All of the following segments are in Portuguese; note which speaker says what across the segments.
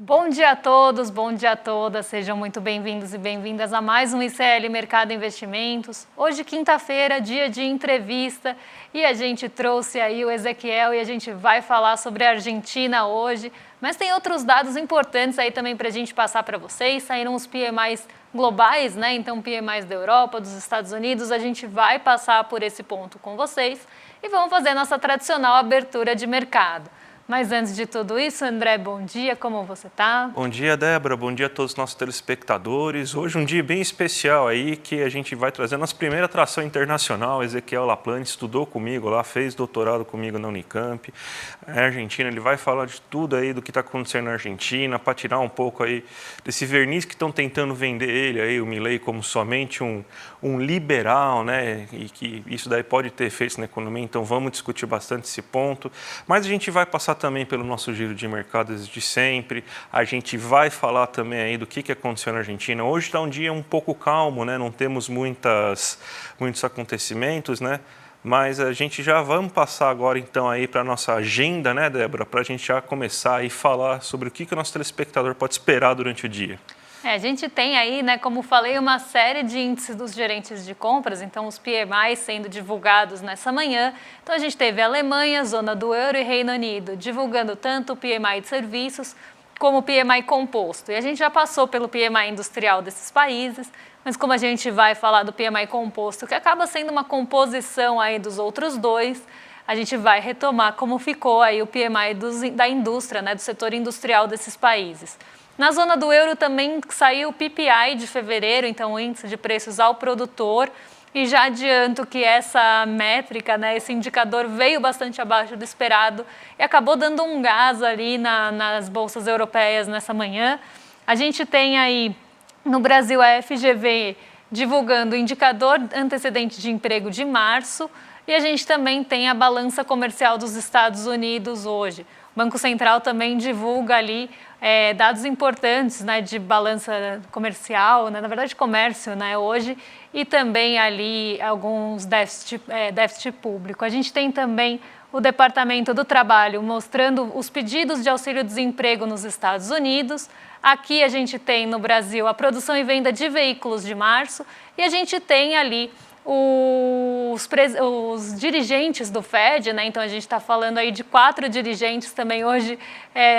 Speaker 1: Bom dia a todos, bom dia a todas, sejam muito bem-vindos e bem-vindas a mais um ICL Mercado Investimentos. Hoje, quinta-feira, dia de entrevista, e a gente trouxe aí o Ezequiel e a gente vai falar sobre a Argentina hoje, mas tem outros dados importantes aí também para a gente passar para vocês. Saíram os PMIs globais, né? Então, PMIs da Europa, dos Estados Unidos, a gente vai passar por esse ponto com vocês e vamos fazer a nossa tradicional abertura de mercado. Mas antes de tudo isso, André, bom dia, como você está?
Speaker 2: Bom dia, Débora, bom dia a todos os nossos telespectadores. Hoje um dia bem especial aí, que a gente vai trazer a nossa primeira atração internacional. Ezequiel Laplane estudou comigo lá, fez doutorado comigo na Unicamp. A Argentina, ele vai falar de tudo aí, do que está acontecendo na Argentina, para tirar um pouco aí desse verniz que estão tentando vender ele aí, o Milei, como somente um liberal, né? E que isso daí pode ter efeitos na economia, então vamos discutir bastante esse ponto. Mas a gente vai passar também pelo nosso giro de mercados de sempre. A gente vai falar também aí do que aconteceu na Argentina. Hoje está um dia um pouco calmo, né? Não temos muitos acontecimentos, né? Mas a gente já vamos passar agora então aí para a nossa agenda, né, Débora? Para a gente já começar e falar sobre o que o nosso telespectador pode esperar durante o dia.
Speaker 1: A gente tem aí, né, como falei, uma série de índices dos gerentes de compras, então os PMIs sendo divulgados nessa manhã. Então a gente teve a Alemanha, zona do euro e Reino Unido divulgando tanto o PMI de serviços como o PMI composto. E a gente já passou pelo PMI industrial desses países, mas como a gente vai falar do PMI composto, que acaba sendo uma composição aí dos outros dois, a gente vai retomar como ficou aí o PMI da indústria, né, do setor industrial desses países. Na zona do euro também saiu o PPI de fevereiro, então o índice de preços ao produtor, e já adianto que essa métrica, né, esse indicador veio bastante abaixo do esperado e acabou dando um gás ali nas bolsas europeias nessa manhã. A gente tem aí no Brasil a FGV divulgando o indicador antecedente de emprego de março, e a gente também tem a balança comercial dos Estados Unidos hoje. O Banco Central também divulga ali dados importantes, né, de balança comercial, né, na verdade comércio, né, hoje, e também ali alguns déficit público. A gente tem também o Departamento do Trabalho mostrando os pedidos de auxílio-desemprego nos Estados Unidos. Aqui a gente tem no Brasil a produção e venda de veículos de março, e a gente tem ali os dirigentes do Fed, né? Então a gente está falando aí de 4 dirigentes também hoje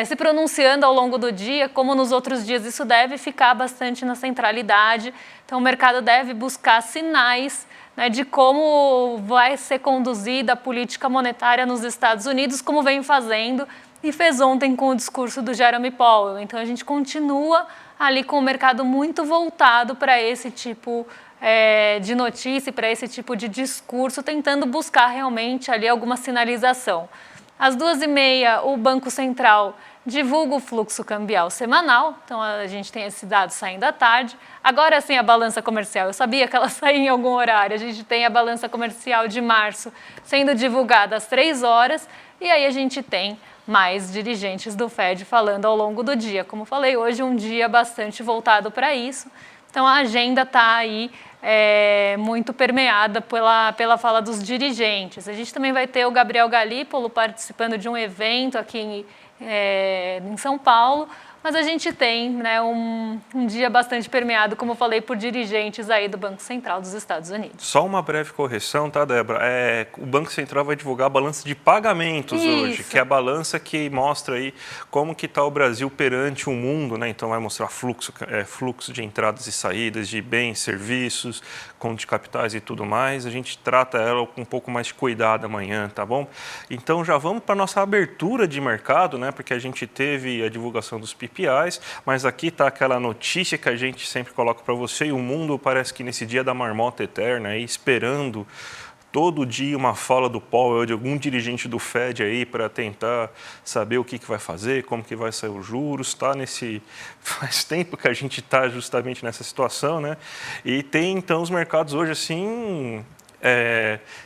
Speaker 1: se pronunciando ao longo do dia, como nos outros dias isso deve ficar bastante na centralidade. Então o mercado deve buscar sinais, né, de como vai ser conduzida a política monetária nos Estados Unidos, como vem fazendo e fez ontem com o discurso do Jerome Powell. Então a gente continua ali com o mercado muito voltado para esse tipo de notícia, para esse tipo de discurso, tentando buscar realmente ali alguma sinalização. Às 2h30, o Banco Central divulga o fluxo cambial semanal, então a gente tem esse dado saindo à tarde. Agora sim a balança comercial, eu sabia que ela saía em algum horário, a gente tem a balança comercial de março sendo divulgada às 3 horas, e aí a gente tem mais dirigentes do Fed falando ao longo do dia. Como falei, hoje um dia bastante voltado para isso. Então, a agenda está aí muito permeada pela fala dos dirigentes. A gente também vai ter o Gabriel Galípolo participando de um evento aqui em São Paulo, mas a gente tem, né, um dia bastante permeado, como eu falei, por dirigentes aí do Banco Central dos Estados Unidos.
Speaker 2: Só uma breve correção, tá, Débora? O Banco Central vai divulgar a balança de pagamentos hoje, que é a balança que mostra aí como que está o Brasil perante o mundo, né? Então vai mostrar fluxo de entradas e saídas de bens, serviços, conta de capitais e tudo mais. A gente trata ela com um pouco mais de cuidado amanhã, tá bom? Então já vamos para a nossa abertura de mercado, né? Porque a gente teve a divulgação dos PPIs, mas aqui está aquela notícia que a gente sempre coloca para você, e o mundo parece que nesse dia da marmota eterna, aí, esperando todo dia uma fala do Powell, de algum dirigente do Fed aí, para tentar saber o que vai fazer, como que vai sair os juros, faz tempo que a gente está justamente nessa situação, né? E tem então os mercados hoje assim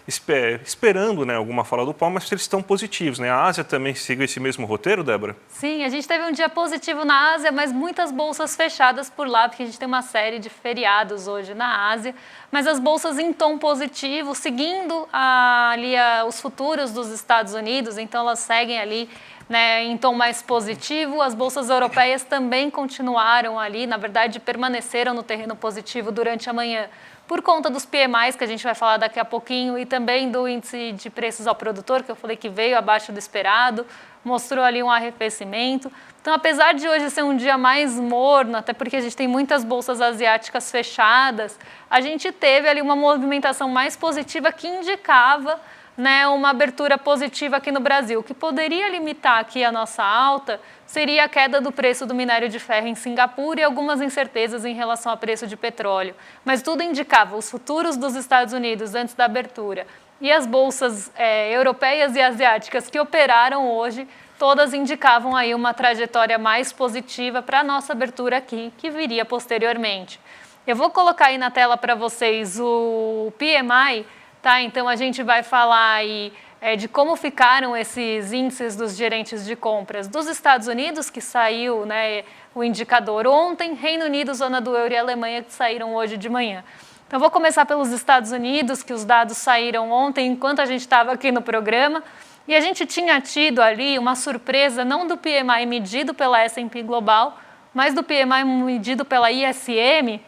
Speaker 2: esperando, né, alguma fala do Powell, mas eles estão positivos, né? A Ásia também seguiu esse mesmo roteiro, Débora?
Speaker 1: Sim, a gente teve um dia positivo na Ásia, mas muitas bolsas fechadas por lá, porque a gente tem uma série de feriados hoje na Ásia, mas as bolsas em tom positivo, seguindo os futuros dos Estados Unidos, então elas seguem ali né, em tom mais positivo. As bolsas europeias também continuaram ali, na verdade, permaneceram no terreno positivo durante a manhã, por conta dos PMIs, que a gente vai falar daqui a pouquinho, e também do índice de preços ao produtor, que eu falei que veio abaixo do esperado, mostrou ali um arrefecimento. Então, apesar de hoje ser um dia mais morno, até porque a gente tem muitas bolsas asiáticas fechadas, a gente teve ali uma movimentação mais positiva que indicava, né, uma abertura positiva aqui no Brasil. O que poderia limitar aqui a nossa alta seria a queda do preço do minério de ferro em Singapura e algumas incertezas em relação ao preço de petróleo. Mas tudo indicava, os futuros dos Estados Unidos antes da abertura e as bolsas europeias e asiáticas que operaram hoje, todas indicavam aí uma trajetória mais positiva para a nossa abertura aqui, que viria posteriormente. Eu vou colocar aí na tela para vocês o PMI, tá? Então, a gente vai falar aí de como ficaram esses índices dos gerentes de compras dos Estados Unidos, que saiu, né, o indicador ontem, Reino Unido, Zona do Euro e Alemanha, que saíram hoje de manhã. Então, vou começar pelos Estados Unidos, que os dados saíram ontem, enquanto a gente estava aqui no programa, e a gente tinha tido ali uma surpresa, não do PMI medido pela S&P Global, mas do PMI medido pela ISM,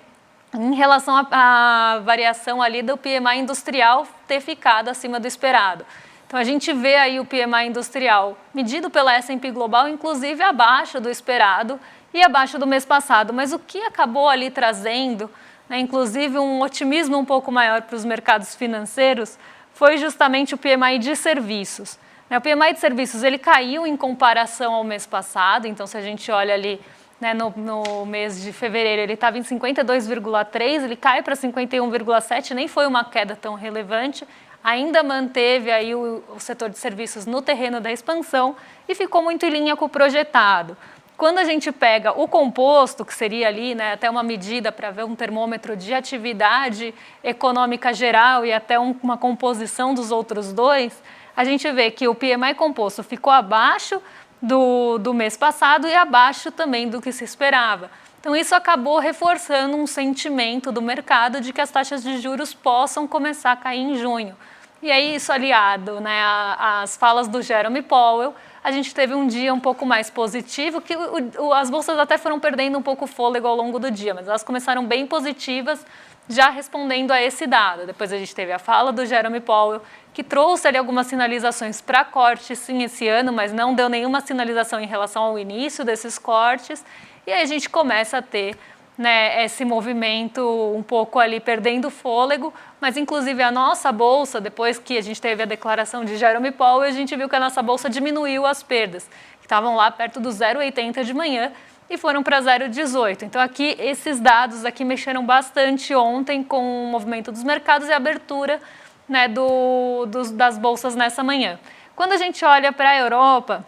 Speaker 1: em relação à variação ali do PMI industrial ter ficado acima do esperado. Então, a gente vê aí o PMI industrial medido pela S&P Global, inclusive abaixo do esperado e abaixo do mês passado. Mas o que acabou ali trazendo, né, inclusive um otimismo um pouco maior para os mercados financeiros, foi justamente o PMI de serviços. O PMI de serviços ele caiu em comparação ao mês passado, então se a gente olha ali, né, no mês de fevereiro ele estava em 52,3, ele cai para 51,7, nem foi uma queda tão relevante, ainda manteve aí o setor de serviços no terreno da expansão e ficou muito em linha com o projetado. Quando a gente pega o composto, que seria ali, né, até uma medida para ver um termômetro de atividade econômica geral e até uma composição dos outros dois, a gente vê que o PMI composto ficou abaixo do mês passado e abaixo também do que se esperava. Então, isso acabou reforçando um sentimento do mercado de que as taxas de juros possam começar a cair em junho. E aí, isso aliado, né, às falas do Jerome Powell, a gente teve um dia um pouco mais positivo, que as bolsas até foram perdendo um pouco o fôlego ao longo do dia, mas elas começaram bem positivas, já respondendo a esse dado. Depois a gente teve a fala do Jerome Powell, que trouxe ali algumas sinalizações para corte, sim, esse ano, mas não deu nenhuma sinalização em relação ao início desses cortes. E aí a gente começa a ter, né, esse movimento um pouco ali perdendo fôlego, mas inclusive a nossa bolsa, depois que a gente teve a declaração de Jerome Powell, a gente viu que a nossa bolsa diminuiu as perdas, que estavam lá perto do 0,80 de manhã e foram para 0,18. Então aqui esses dados aqui mexeram bastante ontem com o movimento dos mercados e a abertura, né, das bolsas nessa manhã. Quando a gente olha para a Europa,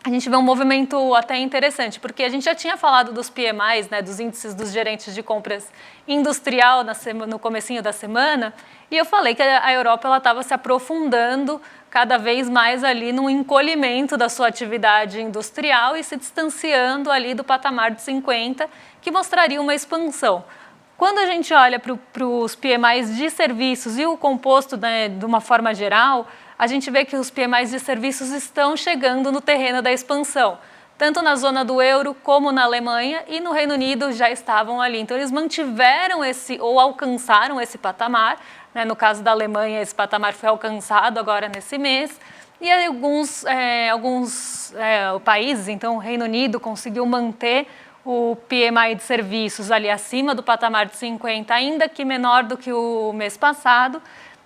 Speaker 1: a gente vê um movimento até interessante, porque a gente já tinha falado dos PMIs, né, dos índices dos gerentes de compras industrial no comecinho da semana, e eu falei que a Europa estava se aprofundando cada vez mais ali no encolhimento da sua atividade industrial e se distanciando ali do patamar de 50, que mostraria uma expansão. Quando a gente olha para os PMIs de serviços e o composto, né, de uma forma geral, a gente vê que os PMIs de serviços estão chegando no terreno da expansão, tanto na zona do euro como na Alemanha, e no Reino Unido já estavam ali. Então, eles mantiveram ou alcançaram esse patamar, né? No caso da Alemanha, esse patamar foi alcançado agora nesse mês, e alguns países, então o Reino Unido conseguiu manter o PMI de serviços ali acima do patamar de 50, ainda que menor do que o mês passado,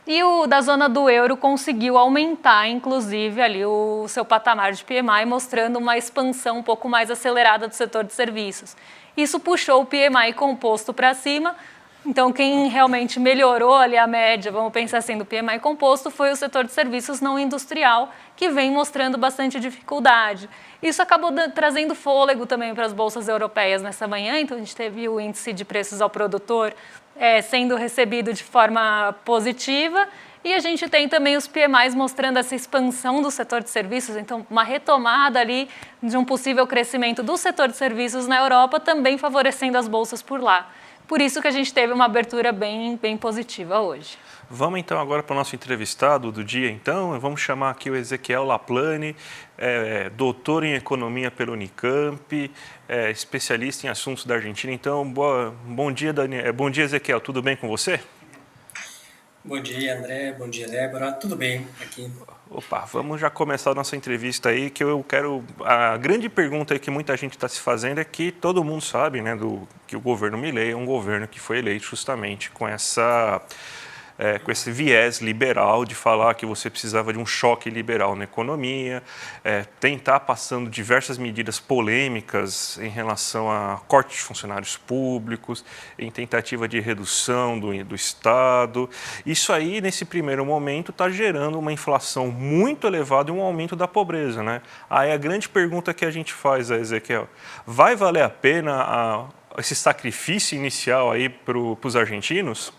Speaker 1: e o da zona do euro conseguiu aumentar, inclusive, ali o seu patamar de PMI, mostrando uma expansão um pouco mais acelerada do setor de serviços. Isso puxou o PMI composto para cima. Então, quem realmente melhorou ali a média, vamos pensar assim, do PMI composto, foi o setor de serviços não industrial, que vem mostrando bastante dificuldade. Isso acabou trazendo fôlego também para as bolsas europeias nessa manhã, então a gente teve o índice de preços ao produtor sendo recebido de forma positiva, e a gente tem também os PMIs mostrando essa expansão do setor de serviços, então uma retomada ali de um possível crescimento do setor de serviços na Europa, também favorecendo as bolsas por lá. por isso que a gente teve uma abertura bem positiva hoje.
Speaker 2: Vamos então agora para o nosso entrevistado do dia, então. Vamos chamar aqui o Ezequiel Laplane, doutor em economia pela Unicamp, especialista em assuntos da Argentina. Então, bom dia, Daniel. Bom dia, Ezequiel. Tudo bem com você?
Speaker 3: Bom dia, André. Bom dia, Débora. Tudo bem aqui?
Speaker 2: Opa, vamos já começar a nossa entrevista aí, que eu quero... A grande pergunta aí que muita gente está se fazendo é que todo mundo sabe, né, que o governo Milei é um governo que foi eleito justamente com esse viés liberal de falar que você precisava de um choque liberal na economia, tentar passando diversas medidas polêmicas em relação a corte de funcionários públicos, em tentativa de redução do Estado. Isso aí, nesse primeiro momento, está gerando uma inflação muito elevada e um aumento da pobreza, né? Aí a grande pergunta que a gente faz, Ezequiel, vai valer a pena esse sacrifício inicial aí para os argentinos?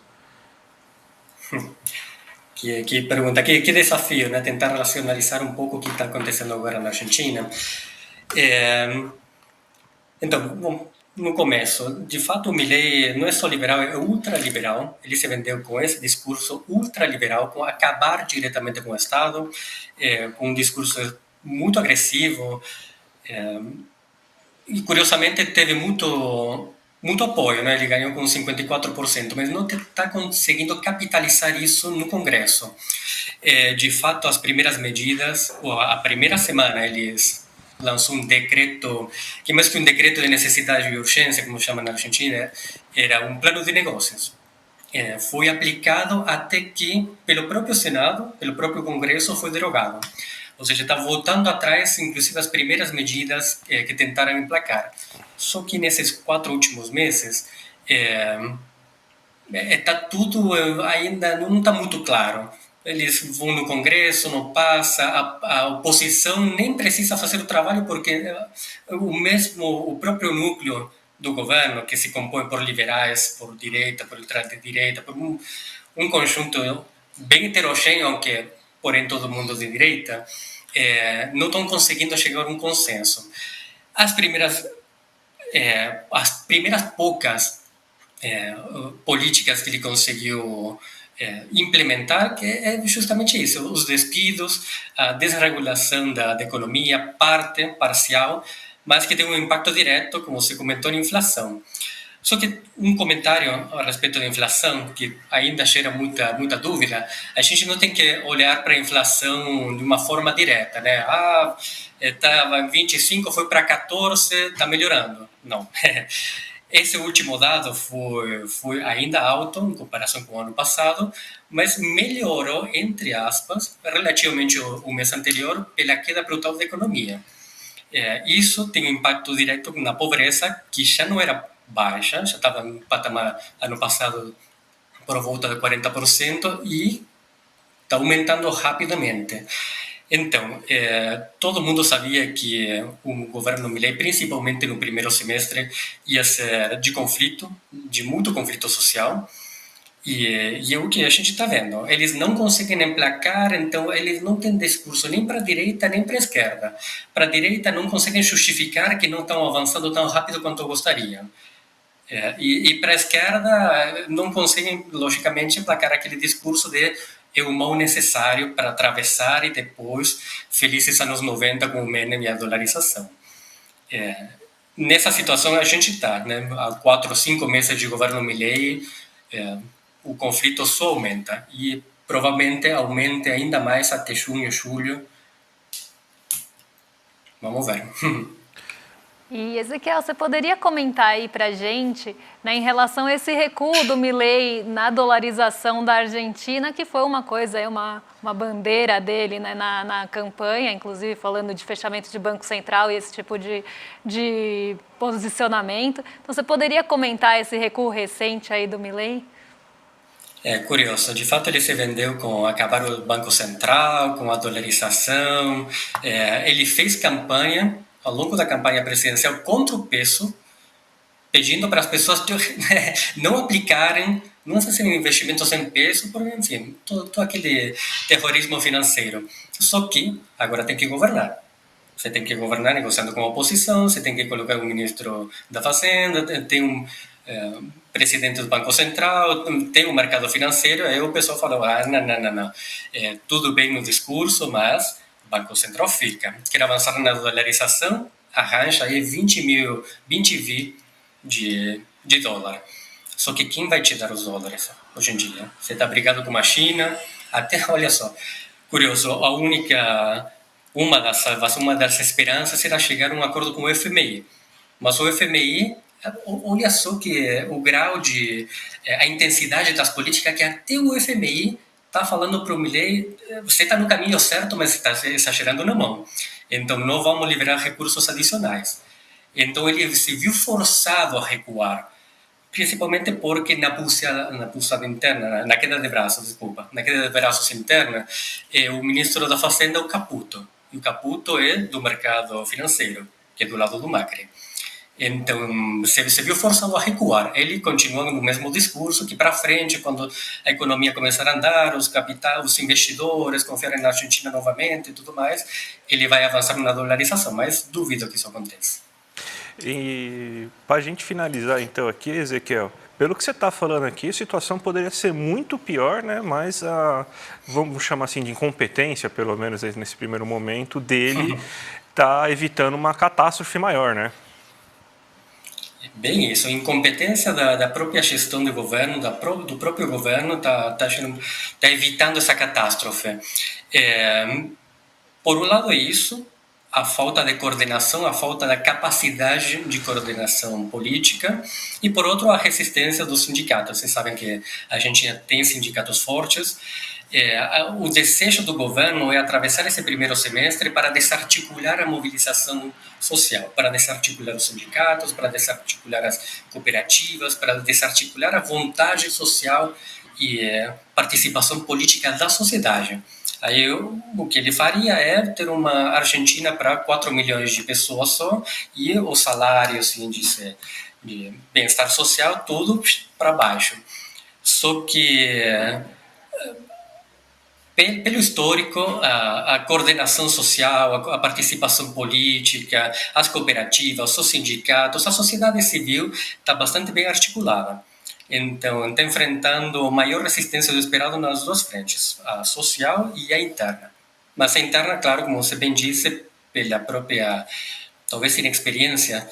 Speaker 3: Que pergunta, que desafio, né? Tentar racionalizar um pouco o que está acontecendo agora na Argentina. Então, bom, no começo, de fato, o Milei não é só liberal, é ultraliberal. Ele se vendeu com esse discurso ultraliberal, com acabar diretamente com o Estado, com um discurso muito agressivo. E, curiosamente, teve muito apoio, né? Ele ganhou com 54%, mas não está conseguindo capitalizar isso no Congresso. De fato, as primeiras medidas, ou a primeira semana, eles lançou um decreto, que mais que um decreto de necessidade e urgência, como chama na Argentina, era um plano de negócios. Foi aplicado até que, pelo próprio Senado, pelo próprio Congresso, foi derogado. Ou seja, está voltando atrás, inclusive, as primeiras medidas que tentaram emplacar. Só que nesses 4 últimos meses, tudo ainda não está muito claro. Eles vão no Congresso, não passa, a oposição nem precisa fazer o trabalho, porque o próprio núcleo do governo, que se compõe por liberais, por direita, por ultradireita, por um conjunto bem heterogêneo, aunque porém todo mundo de direita, não estão conseguindo chegar a um consenso. As primeiras poucas políticas que ele conseguiu implementar, que é justamente isso, os despidos, a desregulação da economia, parcial, mas que tem um impacto direto, como você comentou, na inflação. Só que um comentário a respeito da inflação, que ainda gera muita dúvida, a gente não tem que olhar para a inflação de uma forma direta, né? Estava em 25, foi para 14, está melhorando. Não. Esse último dado foi ainda alto em comparação com o ano passado, mas melhorou, entre aspas, relativamente ao mês anterior, pela queda brutal da economia. Isso tem um impacto direto na pobreza, que já não era baixa, já estava no patamar ano passado por volta de 40% e está aumentando rapidamente. Então, todo mundo sabia que o governo Milei, principalmente no primeiro semestre, ia ser de muito conflito social, e é o que a gente está vendo. Eles não conseguem emplacar, então eles não têm discurso nem para a direita nem para a esquerda. Para a direita não conseguem justificar que não estão avançando tão rápido quanto gostariam. E para a esquerda não conseguem, logicamente, emplacar aquele discurso de é o mal necessário para atravessar e depois felizes anos 90 com o Menem e a dolarização. Nessa situação a gente está, né? Há 4 ou 5 meses de governo Milei, o conflito só aumenta e provavelmente aumente ainda mais até junho, julho. Vamos ver.
Speaker 1: E, Ezequiel, você poderia comentar aí para a gente, né, em relação a esse recuo do Milei na dolarização da Argentina, que foi uma coisa, uma bandeira dele, né, na campanha, inclusive falando de fechamento de Banco Central e esse tipo de posicionamento. Então, você poderia comentar esse recuo recente aí do Milei?
Speaker 3: É curioso, de fato ele se vendeu com acabar o Banco Central, com a dolarização. Ele fez campanha, ao longo da campanha presidencial, contra o peso, pedindo para as pessoas não aplicarem, não fazerem investimentos em peso, por enfim, todo aquele terrorismo financeiro. Só que agora tem que governar. Você tem que governar negociando com a oposição, você tem que colocar um ministro da Fazenda, tem presidente do Banco Central, tem o mercado financeiro, aí o pessoal falou, não, tudo bem no discurso, mas o Banco Central fica. Quer avançar na dolarização, arranja aí 20 bi de dólar. Só que quem vai te dar os dólares hoje em dia? Você está brigado com a China, até, olha só, curioso, uma das salvações, uma das esperanças era chegar a um acordo com o FMI. Mas o FMI, olha só que o grau a intensidade das políticas que até o FMI está falando para o Milei, você está no caminho certo, mas está exagerando na mão. Então, não vamos liberar recursos adicionais. Então, ele se viu forçado a recuar, principalmente porque na pulsada interna, na queda de braços interna, o ministro da Fazenda é o Caputo. E o Caputo é do mercado financeiro, que é do lado do Macri. Então, se viu forçado a recuar. Ele continua no mesmo discurso, que para frente, quando a economia começar a andar, os investidores confiarem na Argentina novamente e tudo mais, ele vai avançar na dolarização, mas duvido que isso aconteça.
Speaker 2: E para a gente finalizar então aqui, Ezequiel, pelo que você está falando aqui, a situação poderia ser muito pior, né? Mas vamos chamar assim de incompetência, pelo menos nesse primeiro momento, dele está evitando uma catástrofe maior, né?
Speaker 3: Bem isso, a incompetência da própria gestão do governo, do próprio governo, está evitando essa catástrofe. Por um lado é isso, a falta de coordenação, a falta da capacidade de coordenação política, e por outro, a resistência dos sindicatos. Vocês sabem que a gente tem sindicatos fortes. O desejo do governo é atravessar esse primeiro semestre para desarticular a mobilização social, para desarticular os sindicatos, para desarticular as cooperativas, para desarticular a vontade social e participação política da sociedade. Aí o que ele faria é ter uma Argentina para 4 milhões de pessoas só, e o salário, assim, de bem-estar social, tudo para baixo. Só que, pelo histórico, a coordenação social, a participação política, as cooperativas, os sindicatos, a sociedade civil está bastante bem articulada. Então, está enfrentando maior resistência do esperado nas duas frentes, a social e a interna. Mas a interna, claro, como você bem disse, pela própria, talvez inexperiência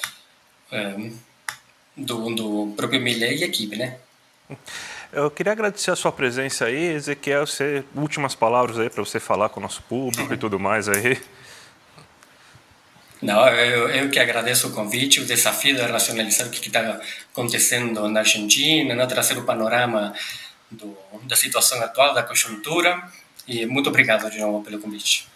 Speaker 3: do próprio Milei e equipe, né?
Speaker 2: Eu queria agradecer a sua presença aí, Ezequiel, últimas palavras aí para você falar com o nosso público e tudo mais aí.
Speaker 3: Não, eu que agradeço o convite, o desafio de racionalizar o que está acontecendo na Argentina, né, trazer o panorama da situação atual, da conjuntura, e muito obrigado de novo pelo convite.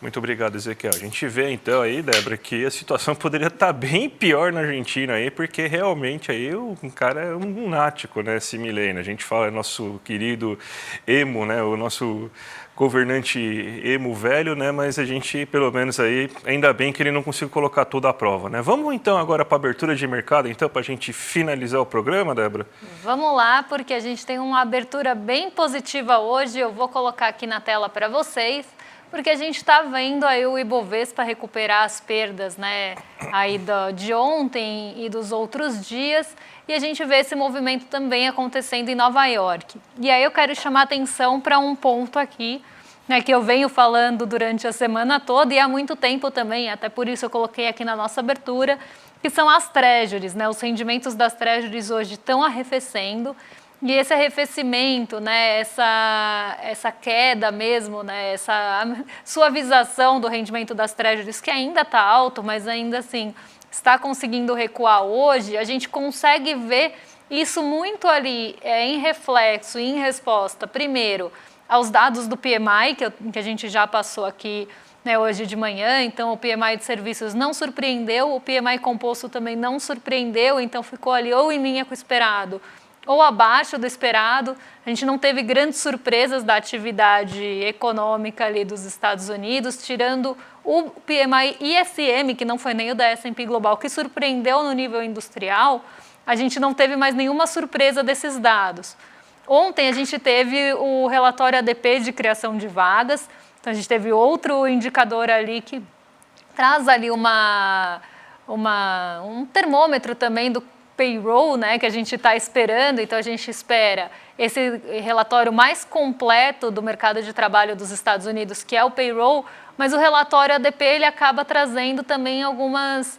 Speaker 2: Muito obrigado, Ezequiel. A gente vê então aí, Débora, que a situação poderia estar bem pior na Argentina aí, porque realmente aí o cara é um lunático, né, esse Milei, né? A gente fala nosso querido emo, né, o nosso governante emo velho, né, mas a gente, pelo menos aí, ainda bem que ele não conseguiu colocar tudo à prova, né? Vamos então agora para a abertura de mercado, então, para a gente finalizar o programa, Débora?
Speaker 1: Vamos lá, porque a gente tem uma abertura bem positiva hoje, eu vou colocar aqui na tela para vocês, porque a gente está vendo aí o Ibovespa recuperar as perdas, né, aí de ontem e dos outros dias, e a gente vê esse movimento também acontecendo em Nova York. E aí eu quero chamar atenção para um ponto aqui, né, que eu venho falando durante a semana toda e há muito tempo também, até por isso eu coloquei aqui na nossa abertura, que são as treasuries, né, os rendimentos das treasuries hoje estão arrefecendo. E esse arrefecimento, né, essa queda mesmo, né, essa suavização do rendimento das treasuries, que ainda está alto, mas ainda assim está conseguindo recuar hoje, a gente consegue ver isso muito ali em reflexo, em resposta, primeiro, aos dados do PMI, que a gente já passou aqui, né, hoje de manhã. Então o PMI de serviços não surpreendeu, o PMI composto também não surpreendeu, então ficou ali ou em linha com o esperado, ou abaixo do esperado. A gente não teve grandes surpresas da atividade econômica ali dos Estados Unidos, tirando o PMI ISM, que não foi nem o da S&P Global, que surpreendeu no nível industrial. A gente não teve mais nenhuma surpresa desses dados. Ontem a gente teve o relatório ADP de criação de vagas, então a gente teve outro indicador ali que traz ali um termômetro também do payroll, né, que a gente está esperando, então a gente espera esse relatório mais completo do mercado de trabalho dos Estados Unidos, que é o payroll, mas o relatório ADP ele acaba trazendo também algumas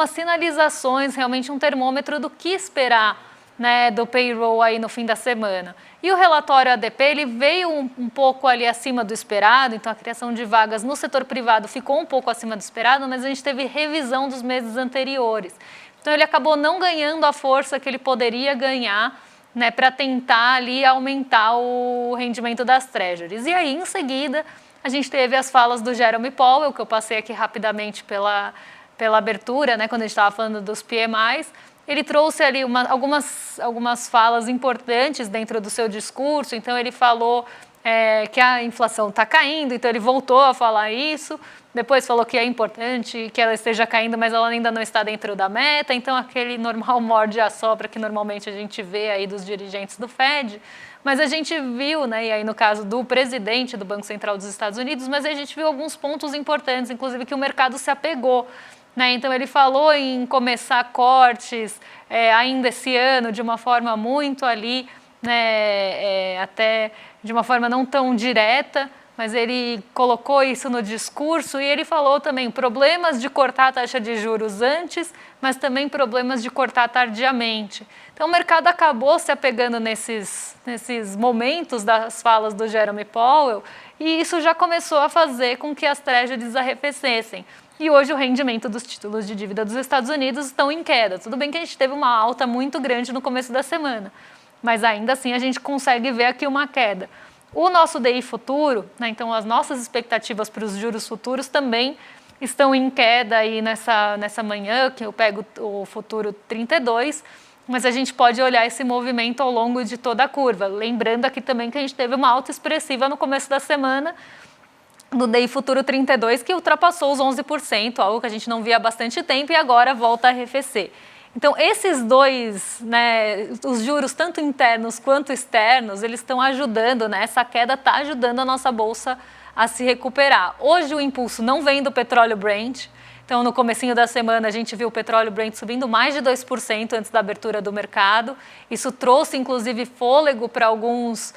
Speaker 1: sinalizações, realmente um termômetro do que esperar, né, do payroll aí no fim da semana. E o relatório ADP ele veio um pouco ali acima do esperado, então a criação de vagas no setor privado ficou um pouco acima do esperado, mas a gente teve revisão dos meses anteriores. Então ele acabou não ganhando a força que ele poderia ganhar, né, para tentar ali aumentar o rendimento das treasuries. E aí, em seguida, a gente teve as falas do Jerome Powell, que eu passei aqui rapidamente pela abertura, né, quando a gente estava falando dos PMIs. Ele trouxe ali algumas falas importantes dentro do seu discurso, então ele falou que a inflação está caindo, então ele voltou a falar isso, depois falou que é importante que ela esteja caindo, mas ela ainda não está dentro da meta, então aquele normal morde e assopra que normalmente a gente vê aí dos dirigentes do Fed, mas a gente viu, né, e aí no caso do presidente do Banco Central dos Estados Unidos, mas a gente viu alguns pontos importantes, inclusive que o mercado se apegou. Então, ele falou em começar cortes ainda esse ano de uma forma muito ali, né, até de uma forma não tão direta, mas ele colocou isso no discurso e ele falou também problemas de cortar a taxa de juros antes, mas também problemas de cortar tardiamente. Então, o mercado acabou se apegando nesses momentos das falas do Jerome Powell e isso já começou a fazer com que as treasuries arrefecessem. E hoje o rendimento dos títulos de dívida dos Estados Unidos estão em queda. Tudo bem que a gente teve uma alta muito grande no começo da semana, mas ainda assim a gente consegue ver aqui uma queda. O nosso DI futuro, né, então as nossas expectativas para os juros futuros também estão em queda aí nessa manhã, que eu pego o futuro 32, mas a gente pode olhar esse movimento ao longo de toda a curva. Lembrando aqui também que a gente teve uma alta expressiva no começo da semana, no DI futuro 32, que ultrapassou os 11%, algo que a gente não via há bastante tempo e agora volta a arrefecer. Então, esses dois, né, os juros tanto internos quanto externos, eles estão ajudando, né, essa queda está ajudando a nossa bolsa a se recuperar. Hoje o impulso não vem do petróleo Brent, então no comecinho da semana a gente viu o petróleo Brent subindo mais de 2% antes da abertura do mercado. Isso trouxe inclusive fôlego para alguns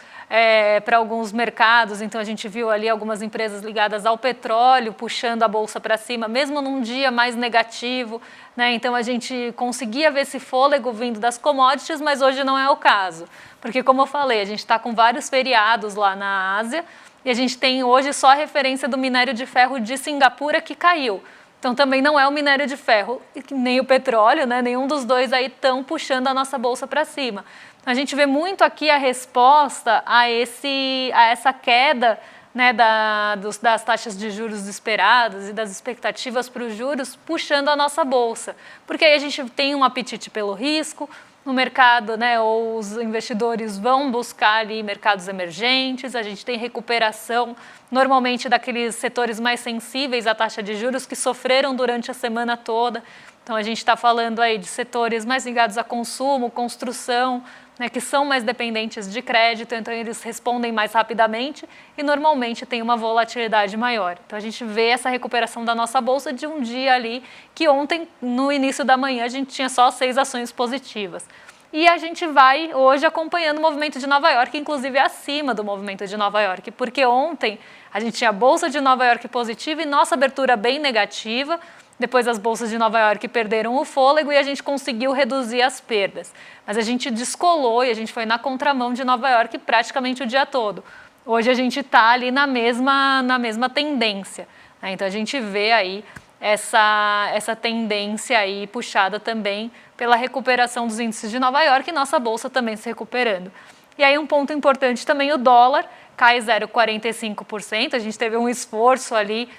Speaker 1: mercados, então a gente viu ali algumas empresas ligadas ao petróleo puxando a bolsa para cima, mesmo num dia mais negativo, né? Então a gente conseguia ver esse fôlego vindo das commodities, mas hoje não é o caso, porque como eu falei, a gente está com vários feriados lá na Ásia e a gente tem hoje só a referência do minério de ferro de Singapura que caiu. Então também não é o minério de ferro, nem o petróleo, né? Nenhum dos dois aí estão puxando a nossa bolsa para cima. A gente vê muito aqui a resposta a essa queda, né, das taxas de juros esperadas e das expectativas para os juros puxando a nossa bolsa. Porque aí a gente tem um apetite pelo risco no mercado, né, ou os investidores vão buscar ali mercados emergentes, a gente tem recuperação normalmente daqueles setores mais sensíveis à taxa de juros que sofreram durante a semana toda. Então a gente está falando aí de setores mais ligados a consumo, construção, né, que são mais dependentes de crédito, então eles respondem mais rapidamente e normalmente tem uma volatilidade maior. Então a gente vê essa recuperação da nossa bolsa de um dia ali, que ontem, no início da manhã, a gente tinha só 6 ações positivas. E a gente vai hoje acompanhando o movimento de Nova York, inclusive acima do movimento de Nova York, porque ontem a gente tinha a Bolsa de Nova York positiva e nossa abertura bem negativa. Depois as bolsas de Nova York perderam o fôlego e a gente conseguiu reduzir as perdas. Mas a gente descolou e a gente foi na contramão de Nova York praticamente o dia todo. Hoje a gente está ali na mesma tendência, né? Então a gente vê aí essa tendência aí puxada também pela recuperação dos índices de Nova York e nossa bolsa também se recuperando. E aí um ponto importante também, o dólar cai 0,45%, a gente teve um esforço ali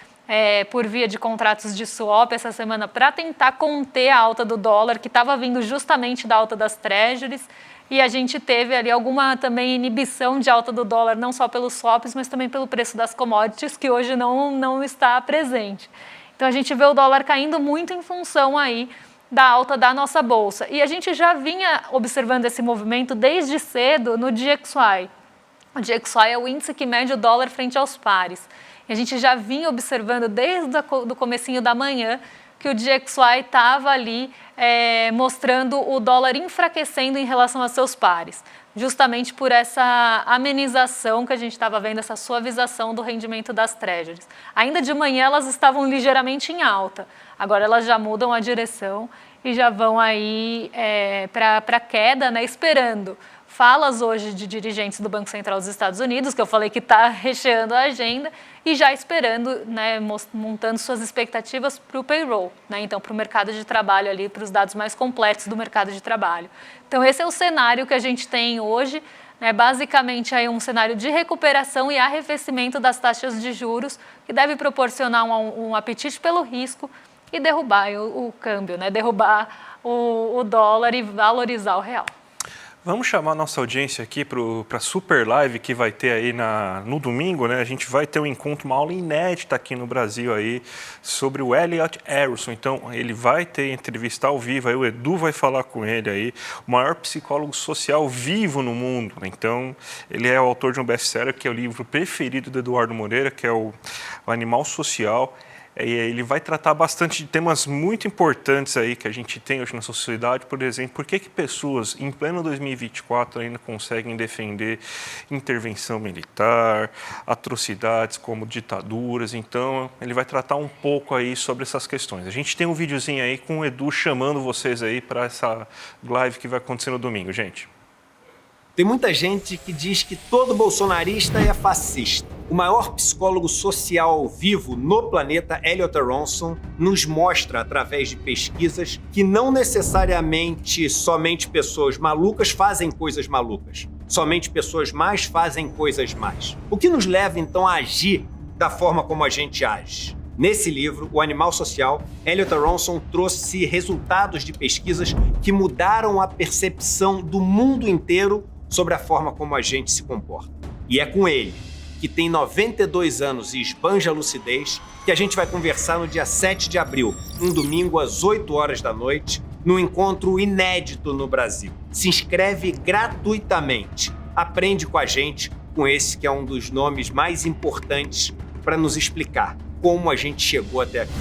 Speaker 1: por via de contratos de swap essa semana para tentar conter a alta do dólar, que estava vindo justamente da alta das treasuries, e a gente teve ali alguma também inibição de alta do dólar, não só pelos swaps, mas também pelo preço das commodities, que hoje não está presente. Então a gente vê o dólar caindo muito em função aí da alta da nossa bolsa. E a gente já vinha observando esse movimento desde cedo no DXY. O DXY é o índice que mede o dólar frente aos pares. E a gente já vinha observando desde o comecinho da manhã, que o DXY estava ali mostrando o dólar enfraquecendo em relação a seus pares, justamente por essa amenização que a gente estava vendo, essa suavização do rendimento das treasuries. Ainda de manhã elas estavam ligeiramente em alta, agora elas já mudam a direção e já vão aí para queda, né, esperando falas hoje de dirigentes do Banco Central dos Estados Unidos, que eu falei que está recheando a agenda, e já esperando, né, montando suas expectativas para o payroll, né, então para o mercado de trabalho ali, para os dados mais completos do mercado de trabalho. Então esse é o cenário que a gente tem hoje, né, basicamente aí um cenário de recuperação e arrefecimento das taxas de juros, que deve proporcionar um apetite pelo risco e derrubar o câmbio, né, derrubar o dólar e valorizar o real.
Speaker 2: Vamos chamar a nossa audiência aqui para a super live que vai ter aí no domingo, né? A gente vai ter um encontro, uma aula inédita aqui no Brasil aí sobre o Elliot Aronson. Então, ele vai ter entrevista ao vivo, aí o Edu vai falar com ele aí, o maior psicólogo social vivo no mundo. Então, ele é o autor de um best-seller, que é o livro preferido do Eduardo Moreira, que é o Animal Social. Ele vai tratar bastante de temas muito importantes aí que a gente tem hoje na sociedade. Por exemplo, por que pessoas em pleno 2024 ainda conseguem defender intervenção militar, atrocidades como ditaduras. Então, ele vai tratar um pouco aí sobre essas questões. A gente tem um videozinho aí com o Edu chamando vocês aí para essa live que vai acontecer no domingo, gente.
Speaker 4: Tem muita gente que diz que todo bolsonarista é fascista. O maior psicólogo social vivo no planeta, Elliot Aronson, nos mostra através de pesquisas que não necessariamente somente pessoas malucas fazem coisas malucas. Somente pessoas más fazem coisas más. O que nos leva então a agir da forma como a gente age? Nesse livro, O Animal Social, Elliot Aronson trouxe resultados de pesquisas que mudaram a percepção do mundo inteiro sobre a forma como a gente se comporta. E é com ele, que tem 92 anos e esbanja lucidez, que a gente vai conversar no dia 7 de abril, um domingo às 8 horas da noite, num encontro inédito no Brasil. Se inscreve gratuitamente. Aprende com a gente, com esse que é um dos nomes mais importantes para nos explicar como a gente chegou até aqui.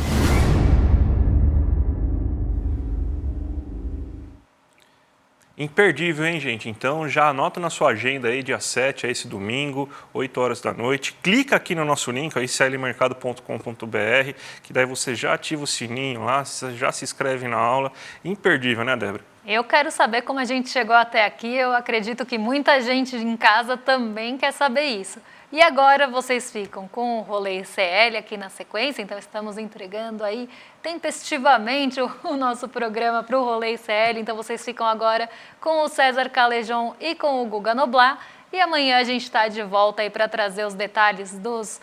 Speaker 2: Imperdível, hein, gente? Então, já anota na sua agenda aí, dia 7, é esse domingo, 8 horas da noite. Clica aqui no nosso link, aí, clmercado.com.br, que daí você já ativa o sininho lá, já se inscreve na aula. Imperdível, né, Débora?
Speaker 1: Eu quero saber como a gente chegou até aqui. Eu acredito que muita gente em casa também quer saber isso. E agora vocês ficam com o Rolê ICL aqui na sequência, então estamos entregando aí tempestivamente o nosso programa para o Rolê ICL, então vocês ficam agora com o César Calejon e com o Guga Noblar, e amanhã a gente está de volta aí para trazer os detalhes dos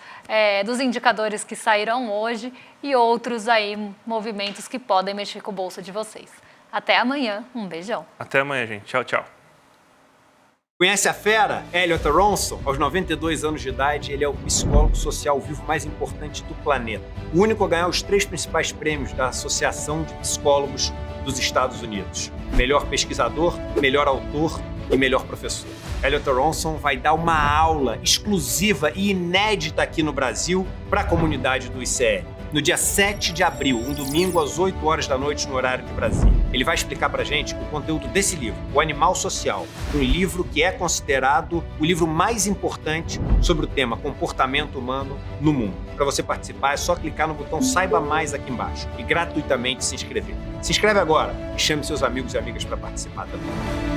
Speaker 1: indicadores que saíram hoje e outros aí movimentos que podem mexer com o bolso de vocês. Até amanhã, um beijão.
Speaker 2: Até amanhã, gente. Tchau, tchau.
Speaker 4: Conhece a fera? Elliot Aronson, aos 92 anos de idade, ele é o psicólogo social vivo mais importante do planeta. O único a ganhar os 3 principais prêmios da Associação de Psicólogos dos Estados Unidos. Melhor pesquisador, melhor autor e melhor professor. Elliot Aronson vai dar uma aula exclusiva e inédita aqui no Brasil para a comunidade do ICL. No dia 7 de abril, um domingo às 8 horas da noite no horário de Brasília. Ele vai explicar pra gente o conteúdo desse livro, O Animal Social, um livro que é considerado o livro mais importante sobre o tema comportamento humano no mundo. Para você participar, é só clicar no botão Saiba Mais aqui embaixo e gratuitamente se inscrever. Se inscreve agora e chame seus amigos e amigas para participar também.